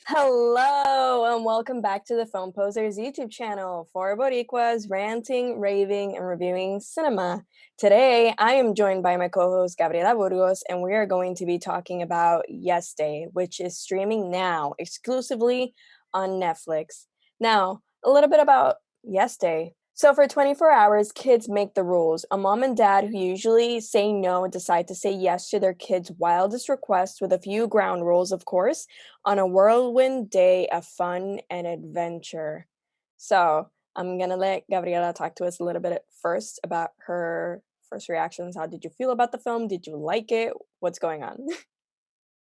Hello, and welcome back to the Film Posers YouTube channel for Boricuas ranting, raving, and reviewing cinema. Today, I am joined by my co-host Gabriela Burgos, and we are going to be talking about Yes Day, which is streaming now exclusively on Netflix. Now, a little bit about Yes Day. So for 24 hours, kids make the rules. A mom and dad who usually say no decide to say yes to their kids' wildest request with a few ground rules, of course, on a whirlwind day of fun and adventure. So I'm gonna let Gabriela talk to us a little bit first about her first reactions. How did you feel about the film? Did you like it? What's going on?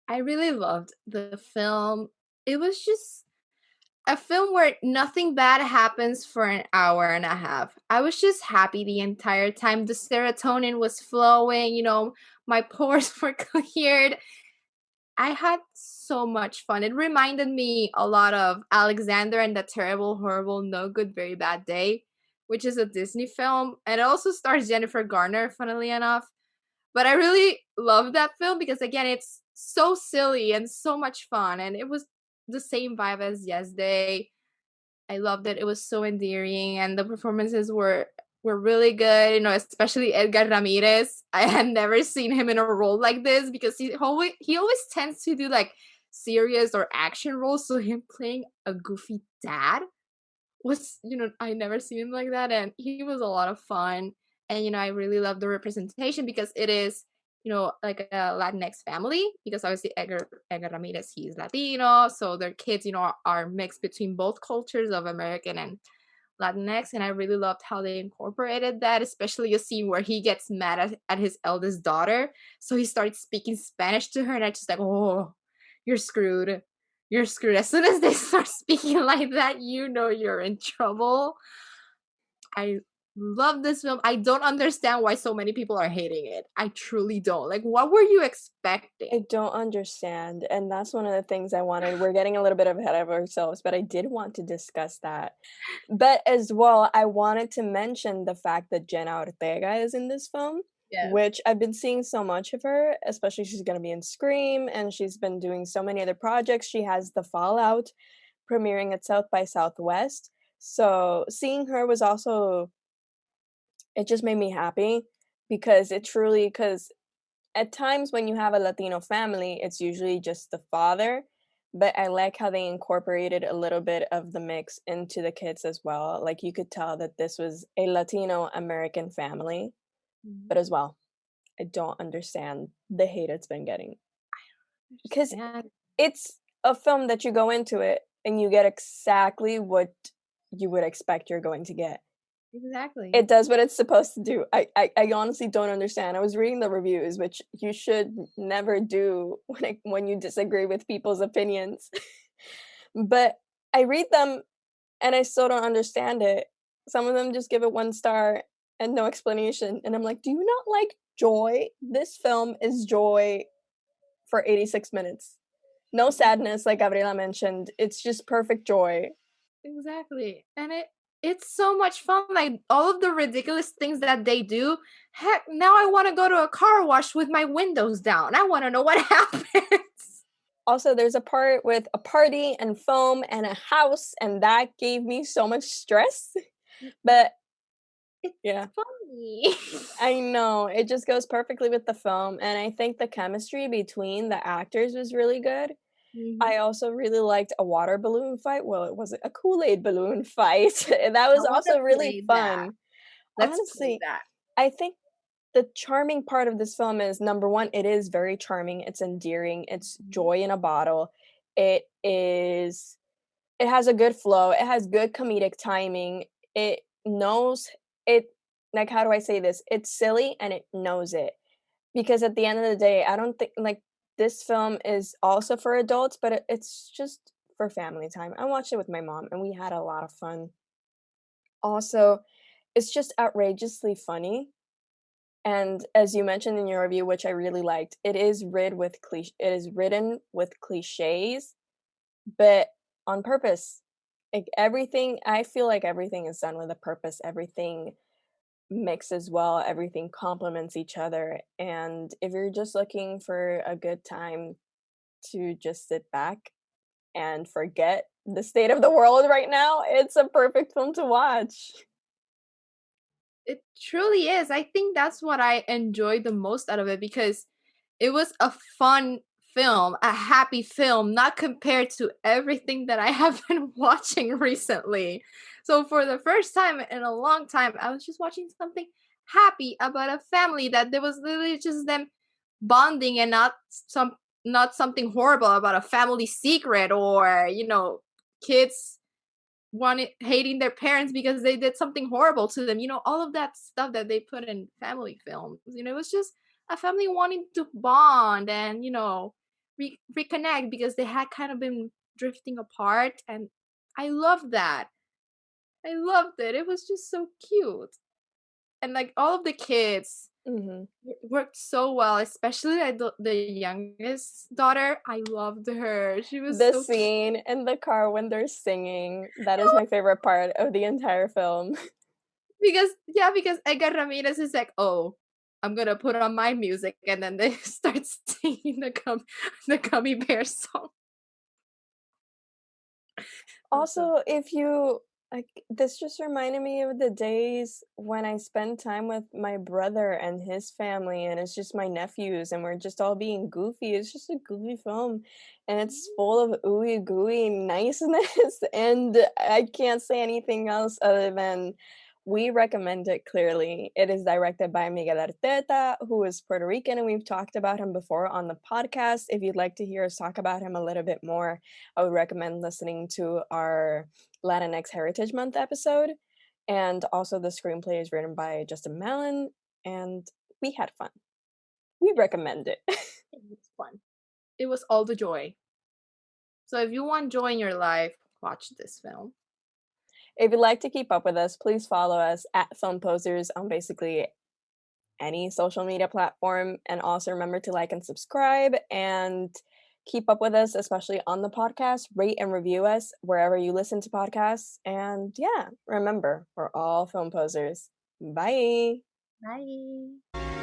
I really loved the film. It was just a film where nothing bad happens for an hour and a half. I was just happy the entire time. The serotonin was flowing, my pores were cleared. I had so much fun. It reminded me a lot of Alexander and the Terrible, Horrible, No Good, Very Bad Day, which is a Disney film. And it also stars Jennifer Garner, funnily enough. But I really love that film because again, it's so silly and so much fun, and it was the same vibe as Yes Day. I loved it. It was so endearing, and the performances were really good. Especially Edgar Ramirez. I had never seen him in a role like this because he always tends to do like serious or action roles. So him playing a goofy dad was I never seen him like that, and he was a lot of fun. And I really love the representation because it is like a Latinx family, because obviously Edgar Ramirez, he's Latino, so their kids are mixed between both cultures of American and Latinx. And I really loved how they incorporated that, especially a scene where he gets mad at his eldest daughter, so he starts speaking Spanish to her, and I just like, oh, you're screwed, you're screwed. As soon as they start speaking like that, you're in trouble. I love this film. I don't understand why so many people are hating it. I truly don't. Like, what were you expecting? I don't understand, and that's one of the things I wanted. We're getting a little bit ahead of ourselves, but I did want to discuss that. But as well, I wanted to mention the fact that Jenna Ortega is in this film, Yes. which I've been seeing so much of her, especially she's gonna be in Scream, and she's been doing so many other projects. She has The Fallout premiering at South by Southwest. So seeing her was also, it just made me happy because it truly, because at times when you have a Latino family, it's usually just the father, but I like how they incorporated a little bit of the mix into the kids as well. Like you could tell that this was a Latino American family, Mhm. but as well, I don't understand the hate it's been getting because Understand. it's a film that you go into it and you get exactly what you would expect you're going to get. Exactly. It does what it's supposed to do. I honestly don't understand. I was reading the reviews, which you should never do when you disagree with people's opinions. But I read them and I still don't understand it. Some of them just give it 1 star and no explanation, and I'm like, "Do you not like joy? This film is joy for 86 minutes. No sadness, like Gabriela mentioned, it's just perfect joy." Exactly. And it's so much fun. Like all of the ridiculous things that they do. Heck, now I want to go to a car wash with my windows down. I want to know what happens. Also, there's a part with a party and foam and a house, and that gave me so much stress. But It's yeah, funny. I know. It just goes perfectly with the film, and I think the chemistry between the actors was really good. Mhm. I also really liked a water balloon fight. Well, it wasn't a Kool-Aid balloon fight. That I was want to also really play that. fun. Let's play Honestly, that. I think the charming part of this film is, number 1, it is very charming, it's endearing, it's Mhm. joy in a bottle. It is it has a good flow, it has good comedic timing, it knows it, like, how do I say this? It's silly and it knows it. Because at the end of the day, I don't think, like, this film is also for adults, but it's just for family time. I watched it with my mom and we had a lot of fun. Also, it's just outrageously funny. And as you mentioned in your review, which I really liked, it is written with cliches, but on purpose. Like everything, I feel like everything is done with a purpose. Everything mixes well, everything complements each other. And if you're just looking for a good time to just sit back, and forget the state of the world right now, it's a perfect film to watch. It truly is. I think that's what I enjoyed the most out of it because it was a fun film, a happy film, not compared to everything that I have been watching recently. So for the first time in a long time, I was just watching something happy about a family that there was literally just them bonding and not something horrible about a family secret or, kids wanting hating their parents because they did something horrible to them. All of that stuff that they put in family films. It was just a family wanting to bond and reconnect because they had kind of been drifting apart, and I loved that. I loved it. It was just so cute, and like all of the kids Mhm. worked so well, especially like the youngest daughter. I loved her. She was The so cute. scene in the car when they're singing, that is my favorite part of the entire film. Because Edgar Ramirez is like, "Oh, I'm gonna put on my music," and then they start singing the Gummy Bear song. That was so Also, if you like, this just reminded me of the days when I spend time with my brother and his family, and it's just my nephews, and we're just all being goofy. It's just a goofy film, and it's full of ooey gooey niceness, and I can't say anything else other than we recommend it clearly. It is directed by Miguel Arteta, who is Puerto Rican, and we've talked about him before on the podcast. If you'd like to hear us talk about him a little bit more, I would recommend listening to our Latinx Heritage Month episode. And also, the screenplay is written by Justin Malin, and we had fun. We recommend it. It was fun. It was all the joy. So if you want joy in your life, watch this film. If you'd like to keep up with us, please follow us at Film Posers on basically any social media platform. And also remember to like and subscribe and keep up with us, especially on the podcast. Rate and review us wherever you listen to podcasts. And yeah, remember, we're all film posers. Bye. Bye.